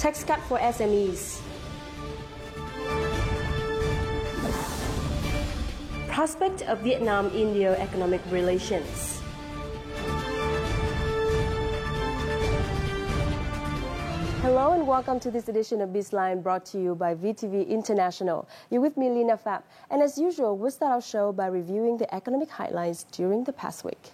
Tax cut for SMEs. Prospect of Vietnam-India economic relations. Hello and welcome to this edition of BizLine brought to you by VTV International. You're with me, Lina Pham. And as usual, we'll start our show by reviewing the economic highlights during the past week.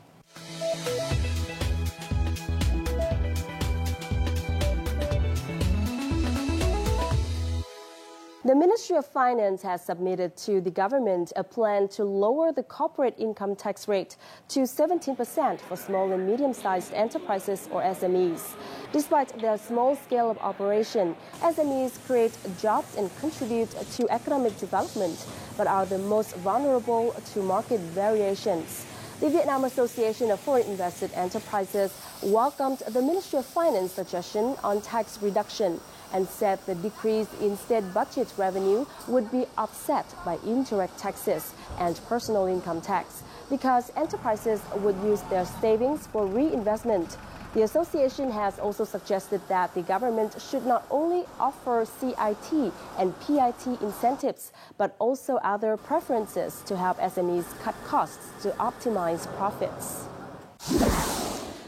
The Ministry of Finance has submitted to the government a plan to lower the corporate income tax rate to 17% for small and medium-sized enterprises or SMEs. Despite their small scale of operation, SMEs create jobs and contribute to economic development, but are the most vulnerable to market variations. The Vietnam Association of Foreign Invested Enterprises welcomed the Ministry of Finance suggestion on tax reduction and said the decrease in state budget revenue would be offset by indirect taxes and personal income tax because enterprises would use their savings for reinvestment. The association has also suggested that the government should not only offer CIT and PIT incentives, but also other preferences to help SMEs cut costs to optimize profits.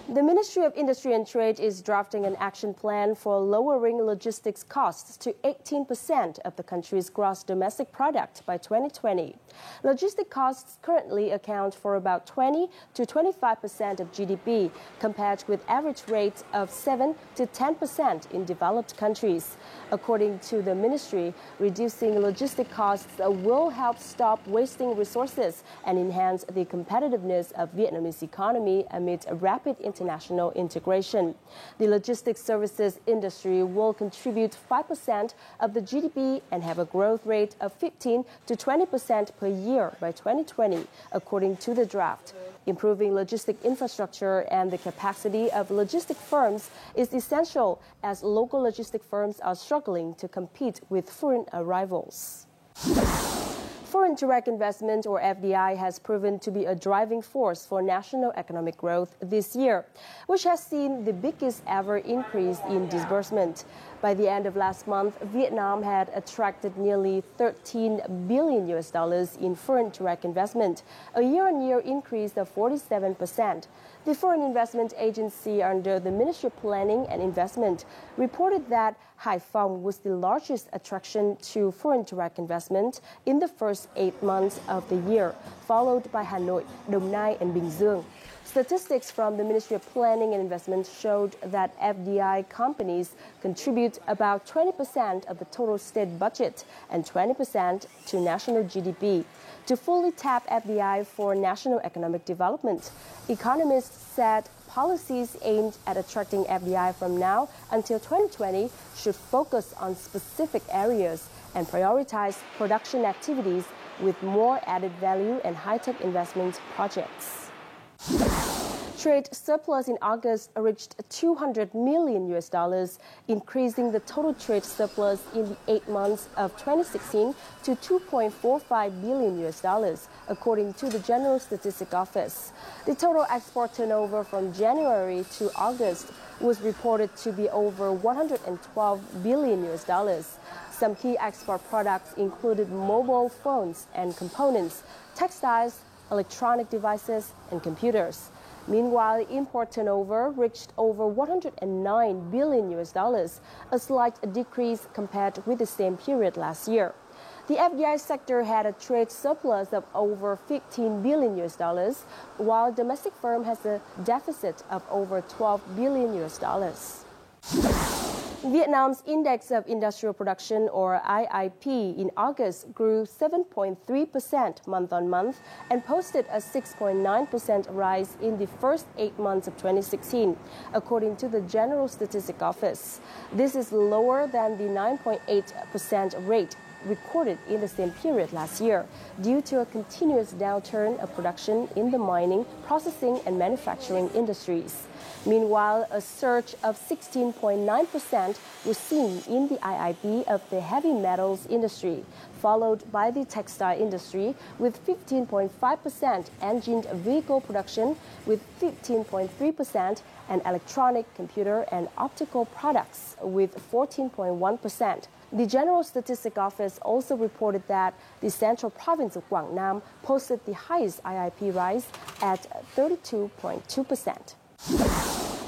The Ministry of Industry and Trade is drafting an action plan for lowering logistics costs to 18% of the country's gross domestic product by 2020. Logistic costs currently account for about 20 to 25% of GDP, compared with average rates of 7 to 10% in developed countries. According to the ministry, reducing logistic costs will help stop wasting resources and enhance the competitiveness of Vietnamese economy amid rapid international integration. The logistics services industry will contribute 5% of the GDP and have a growth rate of 15 to 20% per year by 2020, according to the draft. Improving logistic infrastructure and the capacity of logistic firms is essential as local logistic firms are struggling to compete with foreign arrivals. Foreign direct investment, or FDI, has proven to be a driving force for national economic growth this year, which has seen the biggest ever increase in disbursement. By the end of last month, Vietnam had attracted nearly $13 billion in foreign direct investment, a year-on-year increase of 47%. The Foreign Investment Agency under the Ministry of Planning and Investment reported that Hai Phong was the largest attraction to foreign direct investment in the first 8 months of the year, followed by Hanoi, Dong Nai, and Bình Dương. Statistics from the Ministry of Planning and Investment showed that FDI companies contribute about 20% of the total state budget and 20% to national GDP. To fully tap FDI for national economic development, economists said policies aimed at attracting FDI from now until 2020 should focus on specific areas and prioritize production activities with more added value and high-tech investment projects. Trade surplus in August reached $200 million, increasing the total trade surplus in the 8 months of 2016 to $2.45 billion, according to the General Statistics Office. The total export turnover from January to August was reported to be over $112 billion. Some key export products included mobile phones and components, textiles, electronic devices, and computers. Meanwhile, import turnover reached over $109 billion, a slight decrease compared with the same period last year. The FDI sector had a trade surplus of over $15 billion, while domestic firm has a deficit of over $12 billion. Vietnam's Index of Industrial Production, or IIP, in August grew 7.3% month-on-month and posted a 6.9% rise in the first 8 months of 2016, according to the General Statistics Office. This is lower than the 9.8% rate recorded in the same period last year due to a continuous downturn of production in the mining, processing, and manufacturing industries. Meanwhile, a surge of 16.9% was seen in the IIP of the heavy metals industry, followed by the textile industry with 15.5%, engined vehicle production with 15.3%, and electronic, computer, and optical products with 14.1%. The General Statistics Office also reported that the central province of Guangnam posted the highest IIP rise at 32.2%.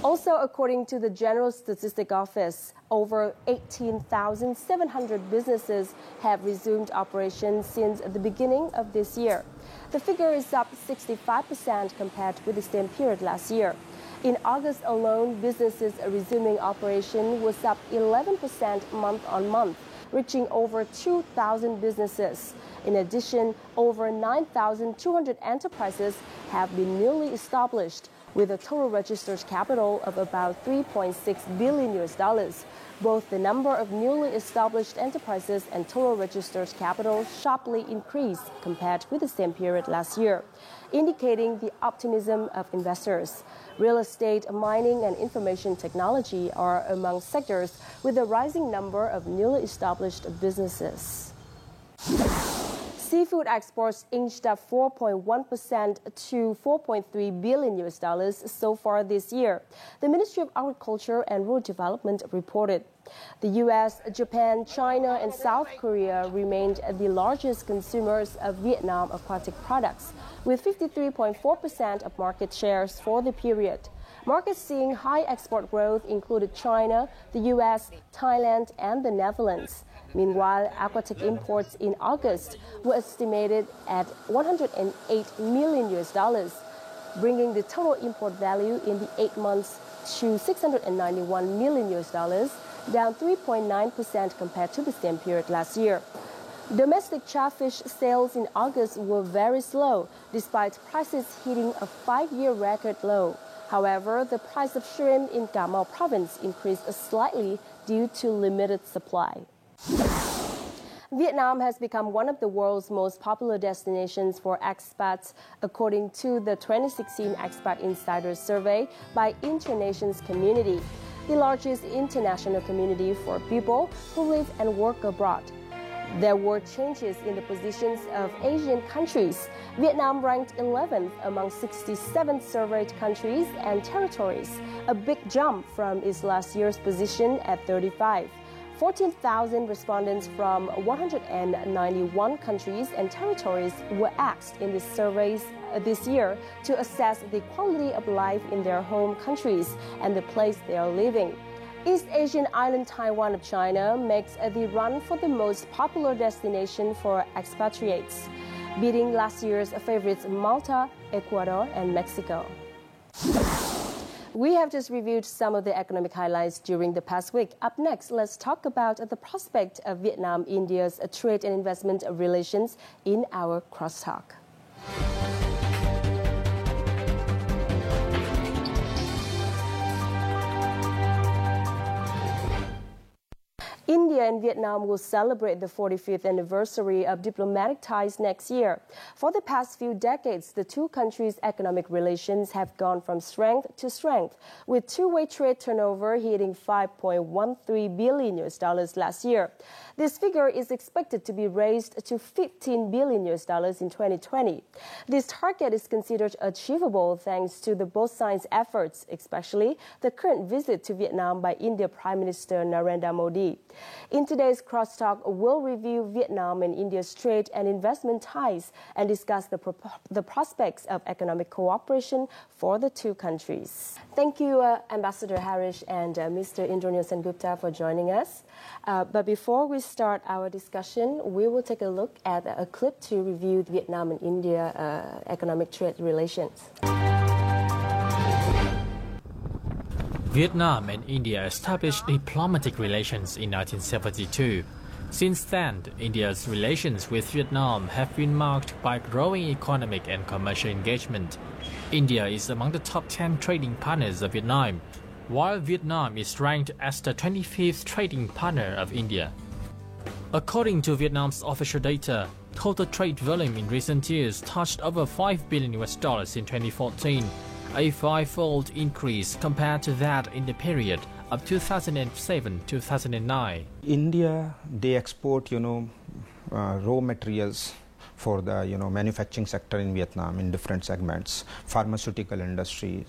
Also, according to the General Statistics Office, over 18,700 businesses have resumed operations since the beginning of this year. The figure is up 65% compared with the same period last year. In August alone, businesses resuming operation was up 11% month-on-month, reaching over 2,000 businesses. In addition, over 9,200 enterprises have been newly established, with a total registered capital of about $3.6 billion. Both the number of newly established enterprises and total registered capital sharply increased compared with the same period last year, indicating the optimism of investors. Real estate, mining, and information technology are among sectors with a rising number of newly established businesses. Seafood exports inched up 4.1% to $4.3 billion so far this year, the Ministry of Agriculture and Rural Development reported. The U.S., Japan, China, and South Korea remained the largest consumers of Vietnam aquatic products, with 53.4% of market shares for the period. Markets seeing high export growth included China, the U.S., Thailand, and the Netherlands. Meanwhile, aquatic imports in August were estimated at $108 million, bringing the total import value in the 8 months to $691 million, down 3.9% compared to the same period last year. Domestic catfish sales in August were very slow, despite prices hitting a 5-year record low. However, the price of shrimp in Cà Mau province increased slightly due to limited supply. Vietnam has become one of the world's most popular destinations for expats, according to the 2016 Expat Insider Survey by Internations Community, the largest international community for people who live and work abroad. There were changes in the positions of Asian countries. Vietnam ranked 11th among 67 surveyed countries and territories, a big jump from its last year's position at 35. 14,000 respondents from 191 countries and territories were asked in the surveys this year to assess the quality of life in their home countries and the place they are living. East Asian island Taiwan of China makes the run for the most popular destination for expatriates, beating last year's favorites Malta, Ecuador, and Mexico. We have just reviewed some of the economic highlights during the past week. Up next, let's talk about the prospect of Vietnam-India's trade and investment relations in our crosstalk. India and Vietnam will celebrate the 45th anniversary of diplomatic ties next year. For the past few decades, the two countries' economic relations have gone from strength to strength, with two-way trade turnover hitting $5.13 billion last year. This figure is expected to be raised to $15 billion in 2020. This target is considered achievable thanks to both sides' efforts, especially the current visit to Vietnam by India Prime Minister Narendra Modi. In today's Crosstalk, we'll review Vietnam and India's trade and investment ties and discuss the prospects of economic cooperation for the two countries. Thank you, Ambassador Harish and Mr. Indranil Sengupta for joining us. But before we start our discussion, we will take a look at a clip to review Vietnam and India economic trade relations. Vietnam and India established diplomatic relations in 1972. Since then, India's relations with Vietnam have been marked by growing economic and commercial engagement. India is among the top 10 trading partners of Vietnam, while Vietnam is ranked as the 25th trading partner of India. According to Vietnam's official data, total trade volume in recent years touched over $5 billion in 2014, a five-fold increase compared to that in the period of 2007-2009. India, they export, raw materials for the, manufacturing sector in Vietnam in different segments. Pharmaceutical industry,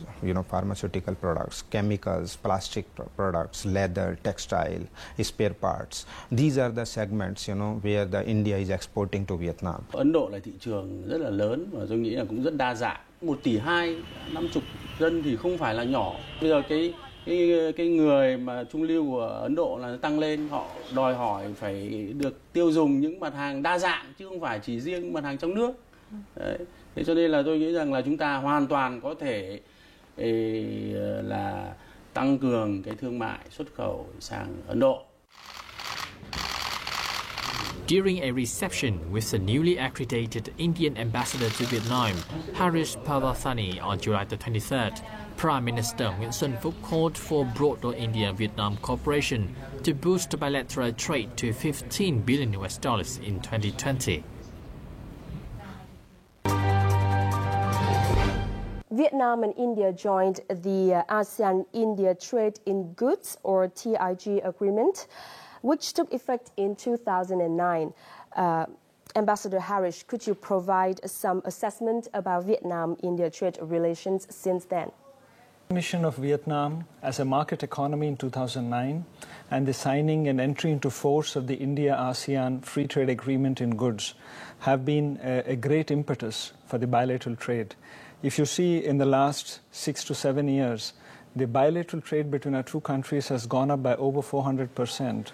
pharmaceutical products, chemicals, plastic products, leather, textile, spare parts. These are the segments, where the India is exporting to Vietnam. Ấn Độ là thị trường rất là lớn và tôi nghĩ là cũng rất đa dạng. 1,2 tỷ 50 dân thì không phải là nhỏ. Bây giờ cái người mà trung lưu của Ấn Độ là tăng lên, họ đòi hỏi phải được tiêu dùng những mặt hàng đa dạng chứ không phải chỉ riêng mặt hàng trong nước. Đấy. Thế cho nên là tôi nghĩ rằng là chúng ta hoàn toàn có thể là tăng cường cái thương mại xuất khẩu sang Ấn Độ. During a reception with the newly accredited Indian ambassador to Vietnam, Harish Parvatani, on July the 23rd, Prime Minister Nguyễn Xuân Phúc called for broader India-Vietnam cooperation to boost bilateral trade to $15 billion in 2020. Vietnam and India joined the ASEAN-India Trade in Goods, or TIG, agreement, which took effect in 2009. Ambassador Harish, could you provide some assessment about Vietnam-India trade relations since then? The mission of Vietnam as a market economy in 2009 and the signing and entry into force of the India-ASEAN Free Trade Agreement in goods have been a great impetus for the bilateral trade. If you see in the last 6 to 7 years, the bilateral trade between our two countries has gone up by over 400%,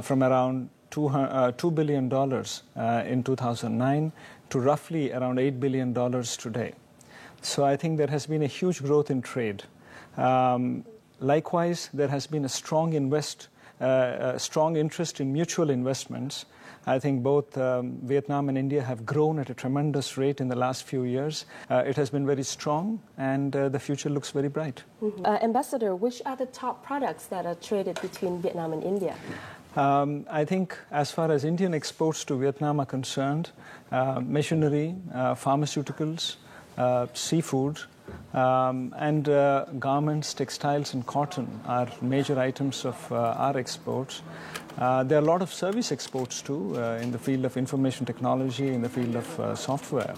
from around $2 billion in 2009 to roughly around $8 billion today. So I think there has been a huge growth in trade. Likewise, there has been a strong interest in mutual investments. I think both Vietnam and India have grown at a tremendous rate in the last few years. It has been very strong, and the future looks very bright. Mm-hmm. Ambassador, which are the top products that are traded between Vietnam and India? I think as far as Indian exports to Vietnam are concerned, machinery, pharmaceuticals, seafood, and garments, textiles and cotton are major items of our exports. There are a lot of service exports too in the field of information technology, in the field of software.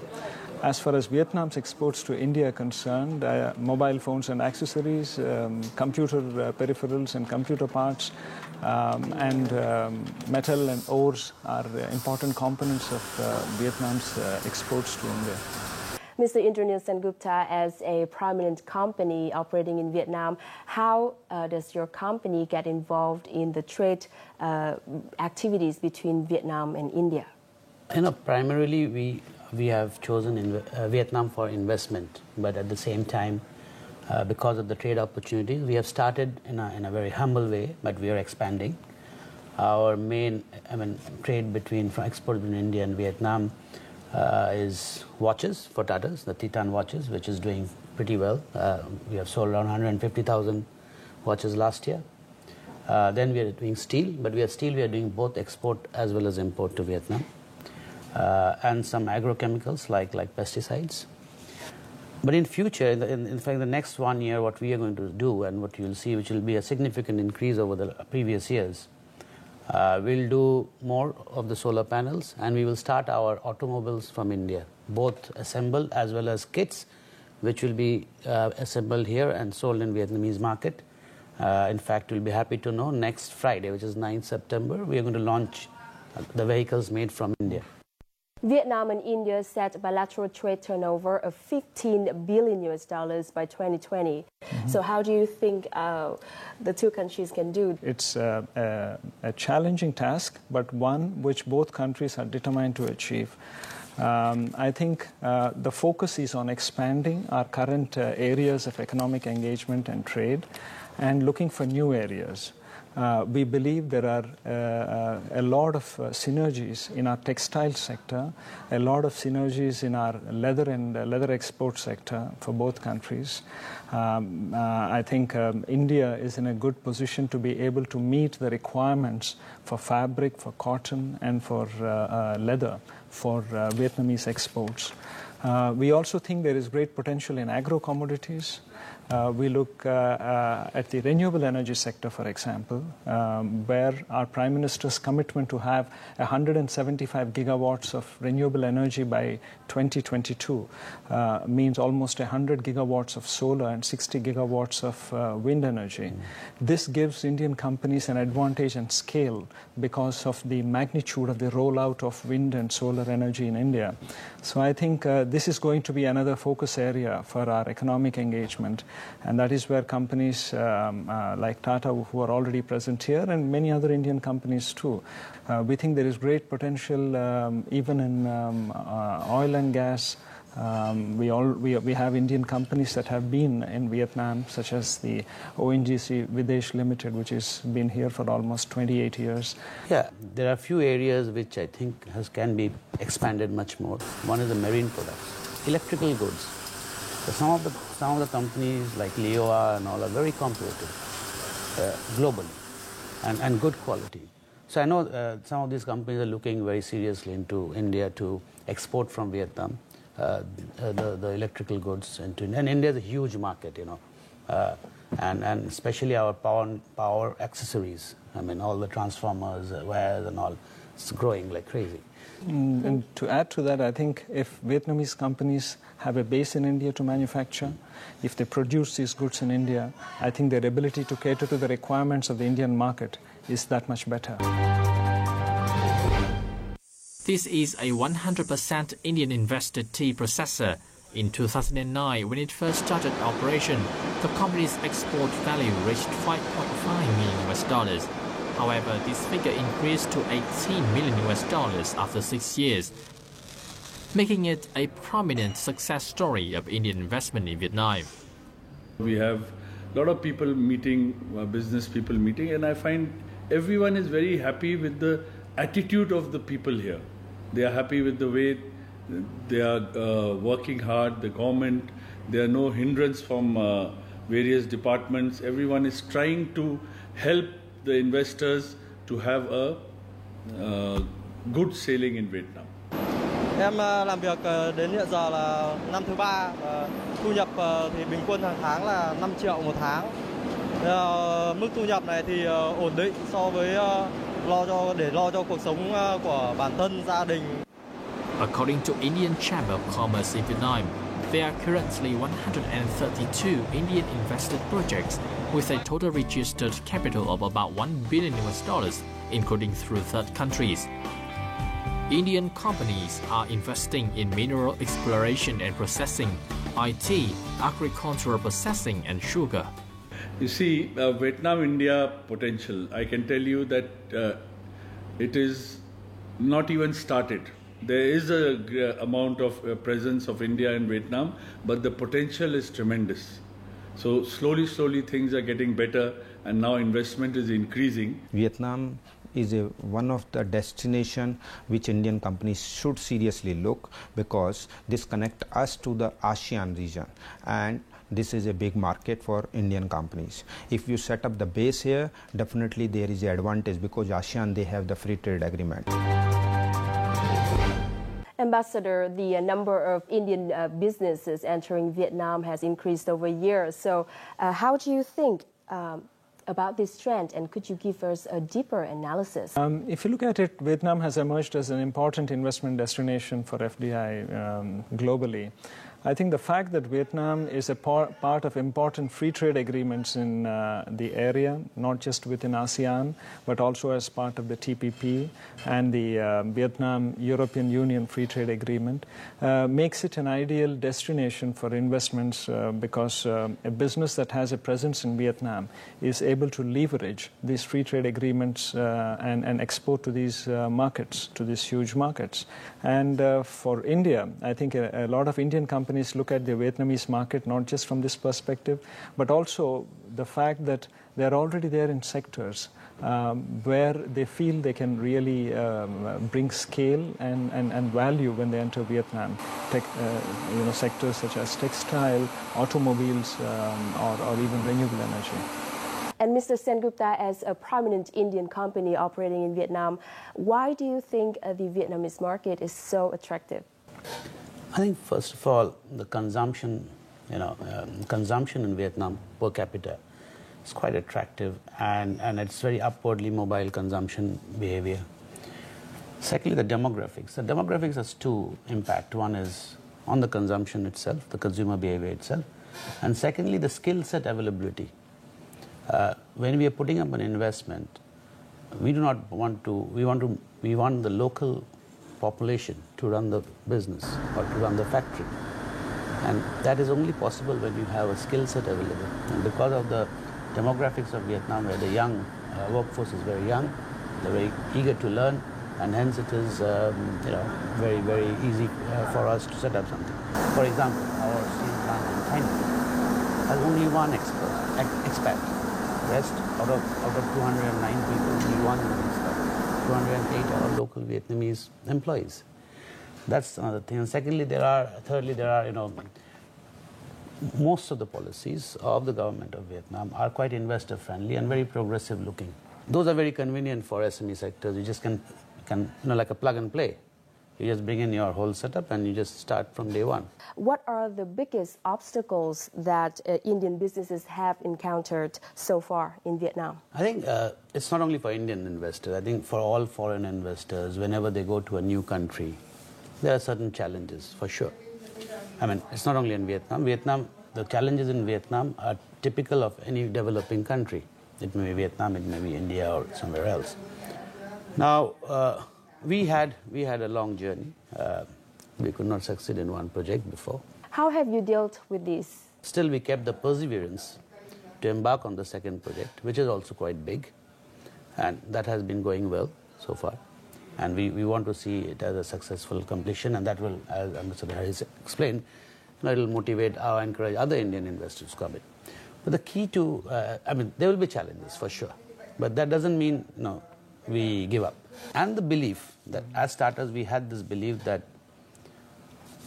As far as Vietnam's exports to India are concerned, mobile phones and accessories, computer peripherals and computer parts, and metal and ores are important components of Vietnam's exports to India. Mr. Indranil Sengupta, as a prominent company operating in Vietnam, how does your company get involved in the trade activities between Vietnam and India? Primarily we have chosen Vietnam for investment, but at the same time, because of the trade opportunities, we have started in a very humble way, but we are expanding. Our main trade export between India and Vietnam is watches for Tatas, the Titan watches, which is doing pretty well. We have sold around 150,000 watches last year. Then we are doing steel, but we are doing both export as well as import to Vietnam. And some agrochemicals like pesticides. But in future, in fact, the next 1 year, what we are going to do and what you'll see, which will be a significant increase over the previous years, we'll do more of the solar panels, and we will start our automobiles from India, both assembled as well as kits, which will be assembled here and sold in Vietnamese market. In fact, you'll be happy to know next Friday, which is 9th September, we are going to launch the vehicles made from India. Vietnam and India set bilateral trade turnover of $15 billion by 2020. Mm-hmm. So how do you think the two countries can do? It's a challenging task, but one which both countries are determined to achieve. I think the focus is on expanding our current areas of economic engagement and trade and looking for new areas. We believe there are a lot of synergies in our textile sector, a lot of synergies in our leather and leather export sector for both countries. I think India is in a good position to be able to meet the requirements for fabric, for cotton, and for leather for Vietnamese exports. We also think there is great potential in agro-commodities. We look at the renewable energy sector, for example, where our Prime Minister's commitment to have 175 gigawatts of renewable energy by 2022 means almost 100 gigawatts of solar and 60 gigawatts of wind energy. This gives Indian companies an advantage and scale because of the magnitude of the rollout of wind and solar energy in India. So I think this is going to be another focus area for our economic engagement. And that is where companies like Tata, who are already present here, and many other Indian companies too. We think there is great potential even in oil and gas. We have Indian companies that have been in Vietnam, such as the ONGC Videsh Limited, which has been here for almost 28 years. Yeah, there are a few areas which I think can be expanded much more. One is the marine products, electrical goods. So some of the companies like Leoa and all are very competitive globally and good quality. So I know some of these companies are looking very seriously into India to export from Vietnam the electrical goods into India. And India is a huge market, and especially our power accessories. I mean, all the transformers, wires and all, it's growing like crazy. And to add to that, I think if Vietnamese companies have a base in India to manufacture, if they produce these goods in India, I think their ability to cater to the requirements of the Indian market is that much better. This is a 100% Indian invested tea processor. In 2009, when it first started operation, the company's export value reached $5.5 million. However, this figure increased to $18 million after 6 years, making it a prominent success story of Indian investment in Vietnam. We have a lot of people meeting, business people meeting, and I find everyone is very happy with the attitude of the people here. They are happy with the way they are working hard, the government. There are no hindrance from various departments. Everyone is trying to help the investors to have a good sailing in Vietnam. Em làm việc đến hiện giờ là năm thứ 3, thu nhập thì bình quân hàng tháng là 5 triệu một tháng. Mức thu nhập này thì ổn định so với để lo cho cuộc sống của bản thân, gia đình. According to Indian Chamber of Commerce in Vietnam, there are currently 132 Indian invested projects with a total registered capital of about $1 billion, including through third countries. Indian companies are investing in mineral exploration and processing, IT, agricultural processing, and sugar. You see, Vietnam-India potential, I can tell you that it is not even started. There is a amount of presence of India in Vietnam, but the potential is tremendous. So slowly things are getting better, and now investment is increasing. Vietnam is one of the destination which Indian companies should seriously look, because this connect us to the ASEAN region, and this is a big market for Indian companies. If you set up the base here, definitely there is an advantage, because ASEAN, they have the free trade agreement. Ambassador, the number of Indian businesses entering Vietnam has increased over years. So how do you think about this trend, and could you give us a deeper analysis? If you look at it, Vietnam has emerged as an important investment destination for FDI globally. I think the fact that Vietnam is a part of important free trade agreements in the area, not just within ASEAN, but also as part of the TPP and the Vietnam-European Union Free Trade Agreement, makes it an ideal destination for investments because a business that has a presence in Vietnam is able to leverage these free trade agreements and export to these markets, to these huge markets. And for India, I think a lot of Indian companies look at the Vietnamese market not just from this perspective, but also the fact that they're already there in sectors where they feel they can really bring scale and value when they enter Vietnam. Sectors such as textile, automobiles, or even renewable energy. And Mr. Sengupta, as a prominent Indian company operating in Vietnam, why do you think the Vietnamese market is so attractive? I think first of all, the consumption, consumption in Vietnam per capita is quite attractive, and it's very upwardly mobile consumption behavior. Secondly, the demographics. The demographics has two impact. One is on the consumption itself, the consumer behavior itself, and secondly, the skill set availability. When we are putting up an investment, we want the local population to run the business or to run the factory, and that is only possible when you have a skill set available. And because of the demographics of Vietnam, where the young workforce is very young, they're very eager to learn, and hence it is very, very easy for us to set up something. For example, our steel plant in China has only one expat. Rest out of 209 people, only one expat. 208 are local Vietnamese employees. That's another thing. And thirdly, there are most of the policies of the government of Vietnam are quite investor friendly and very progressive looking. Those are very convenient for SME sectors. You just can like a plug and play. You just bring in your whole setup and you just start from day one. What are the biggest obstacles that Indian businesses have encountered so far in Vietnam? I think it's not only for Indian investors. I think for all foreign investors, whenever they go to a new country, there are certain challenges for sure. I mean, it's not only in Vietnam. The challenges in Vietnam are typical of any developing country. It may be Vietnam, it may be India or somewhere else. Now, we had a long journey. We could not succeed in one project before. How have you dealt with this? Still, we kept the perseverance to embark on the second project, which is also quite big, and that has been going well so far. And we want to see it as a successful completion, and that will, as Ambassador Harris explained, it will motivate or encourage other Indian investors to come in. But the key to, there will be challenges for sure, but that doesn't mean we give up. And the belief that as starters we had this belief that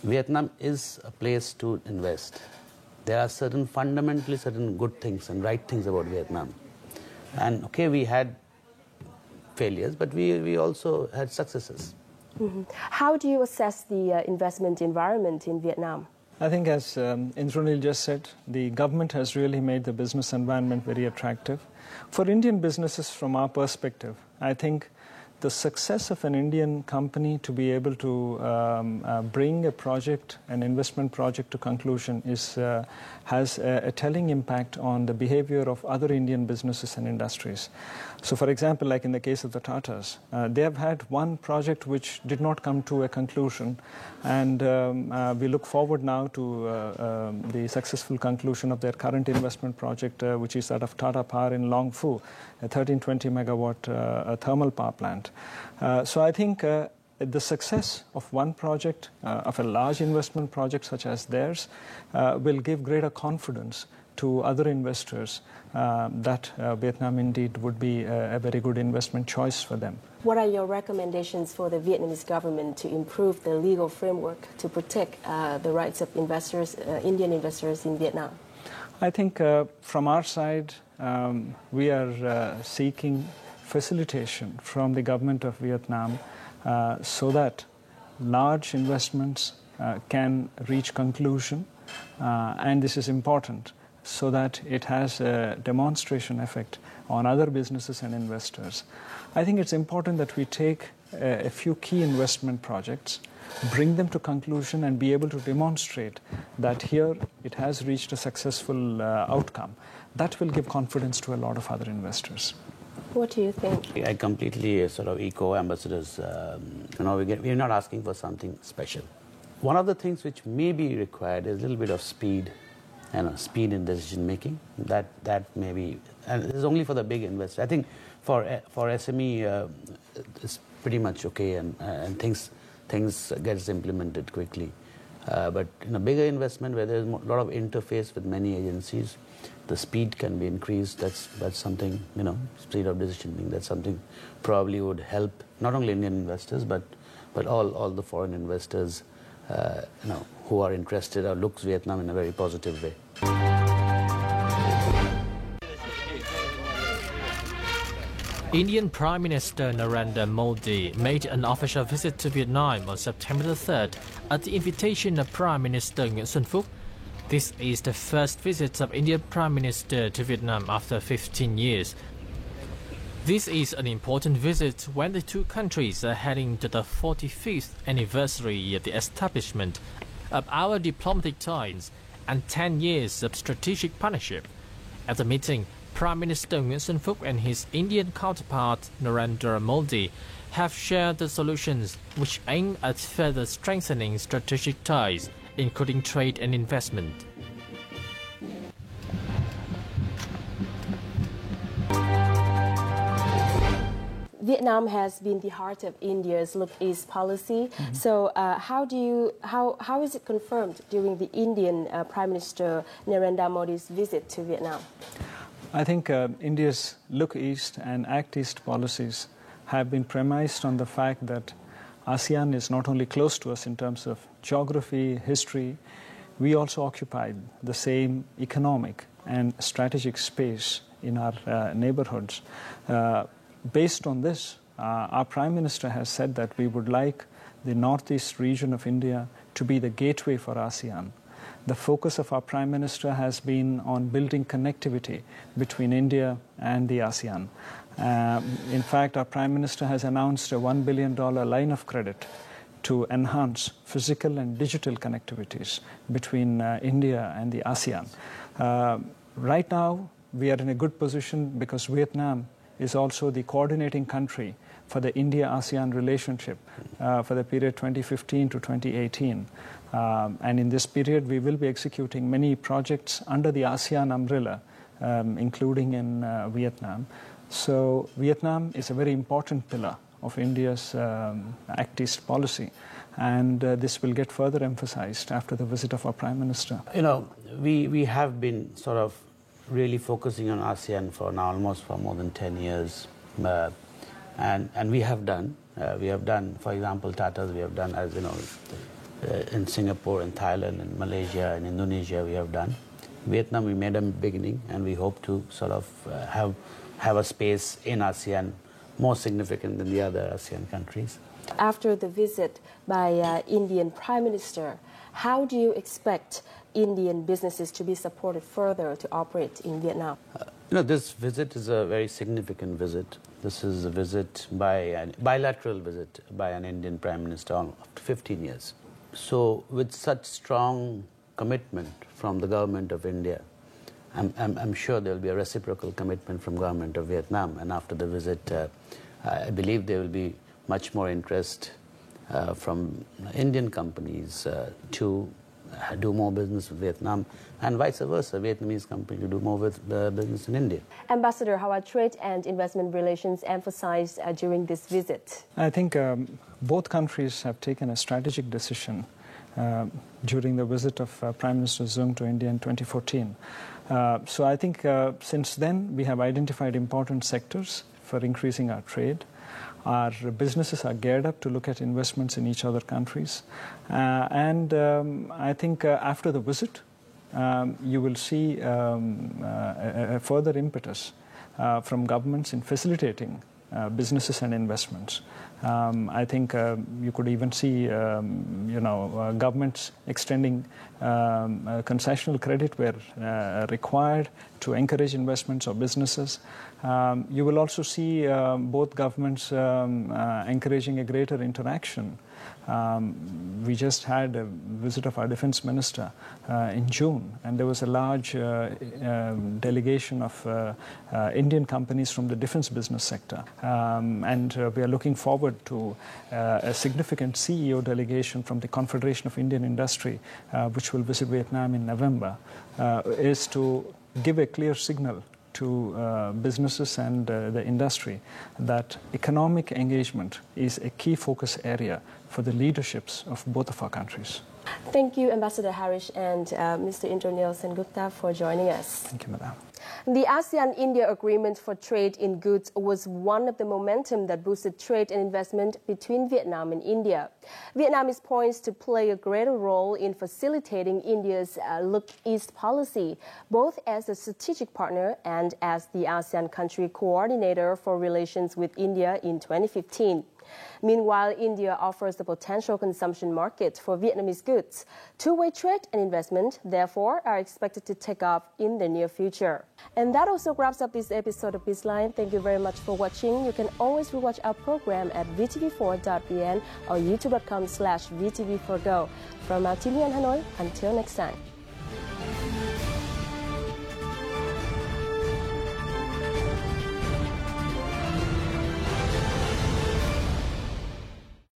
Vietnam is a place to invest. There are fundamentally certain good things and right things about Vietnam. And okay, we had failures, but we also had successes. Mm-hmm. How do you assess the investment environment in Vietnam? I think as Indranil just said, the government has really made the business environment very attractive. For Indian businesses, from our perspective, I think the success of an Indian company to be able to bring a project, an investment project to conclusion has a telling impact on the behavior of other Indian businesses and industries. So for example, like in the case of the Tatas, they have had one project which did not come to a conclusion, and we look forward now to the successful conclusion of their current investment project, which is that of Tata Power in Long Phu, a 1320 megawatt thermal power plant. So I think the success of one project, of a large investment project such as theirs, will give greater confidence to other investors that Vietnam indeed would be a very good investment choice for them. What are your recommendations for the Vietnamese government to improve the legal framework to protect the rights of investors, Indian investors in Vietnam? I think from our side, we are seeking facilitation from the government of Vietnam so that large investments can reach conclusion, and this is important, so that it has a demonstration effect on other businesses and investors. I think it's important that we take a few key investment projects, bring them to conclusion, and be able to demonstrate that here it has reached a successful outcome. That will give confidence to a lot of other investors. What do you think? I completely sort of echo Ambassador's, we're not asking for something special. One of the things which may be required is a little bit of speed, speed in decision making. That may be, and this is only for the big investors. I think for SME, it's pretty much okay, and things gets implemented quickly. But in a bigger investment where there's a lot of interface with many agencies, the speed can be increased. That's something, speed of decision making. That's something probably would help not only Indian investors but all the foreign investors, who are interested or looks Vietnam in a very positive way. Indian Prime Minister Narendra Modi made an official visit to Vietnam on September the 3rd at the invitation of Prime Minister Nguyễn Xuân Phúc. This is the first visit of Indian Prime Minister to Vietnam after 15 years. This is an important visit when the two countries are heading to the 45th anniversary of the establishment of our diplomatic ties and 10 years of strategic partnership. At the meeting, Prime Minister Nguyễn Xuân Phúc and his Indian counterpart Narendra Modi have shared the solutions which aim at further strengthening strategic ties, including trade and investment. Vietnam has been the heart of India's Look East policy. So how is it confirmed during the Indian Prime Minister Narendra Modi's visit to Vietnam? I think India's Look East and Act East policies have been premised on the fact that ASEAN is not only close to us in terms of geography, history, we also occupy the same economic and strategic space in our neighborhoods. Based on this, our Prime Minister has said that we would like the northeast region of India to be the gateway for ASEAN. The focus of our Prime Minister has been on building connectivity between India and the ASEAN. In fact, our Prime Minister has announced a $1 billion line of credit to enhance physical and digital connectivities between India and the ASEAN. Right now, we are in a good position because Vietnam is also the coordinating country for the India-ASEAN relationship for the period 2015 to 2018. And in this period, we will be executing many projects under the ASEAN umbrella, including in Vietnam. So Vietnam is a very important pillar of India's Act East policy, and this will get further emphasized after the visit of our Prime Minister. We have been sort of really focusing on ASEAN for now almost for more than 10 years. And we have done, for example, Tatas, we have done, as you know, in Singapore and Thailand and Malaysia and Indonesia we have done. Vietnam we made a beginning, and we hope to sort of have a space in ASEAN more significant than the other ASEAN countries. After the visit by Indian Prime Minister, how do you expect Indian businesses to be supported further to operate in Vietnam? This visit is a very significant visit. This is a visit a bilateral visit by an Indian Prime Minister after 15 years. So with such strong commitment from the government of India, I'm sure there will be a reciprocal commitment from government of Vietnam, and after the visit, I believe there will be much more interest from Indian companies to do more business with Vietnam, and vice versa, Vietnamese companies to do more with business in India. Ambassador, how are trade and investment relations emphasized during this visit? I think both countries have taken a strategic decision during the visit of Prime Minister Zung to India in 2014. So I think since then we have identified important sectors for increasing our trade. Our businesses are geared up to look at investments in each other countries. And I think after the visit, you will see a further impetus from governments in facilitating businesses and investments. I think you could even see, governments extending concessional credit where required to encourage investments or businesses. You will also see both governments encouraging a greater interaction. We just had a visit of our defense minister in June, and there was a large delegation of Indian companies from the defense business sector. And we are looking forward to a significant CEO delegation from the Confederation of Indian Industry, which will visit Vietnam in November, is to give a clear signal to businesses and the industry that economic engagement is a key focus area for the leaderships of both of our countries. Thank you, Ambassador Harish and Mr. Indranil Sengupta for joining us. Thank you, Madam. The ASEAN-India Agreement for Trade in Goods was one of the momentum that boosted trade and investment between Vietnam and India. Vietnam is poised to play a greater role in facilitating India's Look East policy, both as a strategic partner and as the ASEAN country coordinator for relations with India in 2015. Meanwhile, India offers a potential consumption market for Vietnamese goods. Two-way trade and investment, therefore, are expected to take off in the near future. And that also wraps up this episode of BizLine. Thank you very much for watching. You can always rewatch our program at vtv4.vn or youtube.com/vtv4go. From our team here in Hanoi, until next time.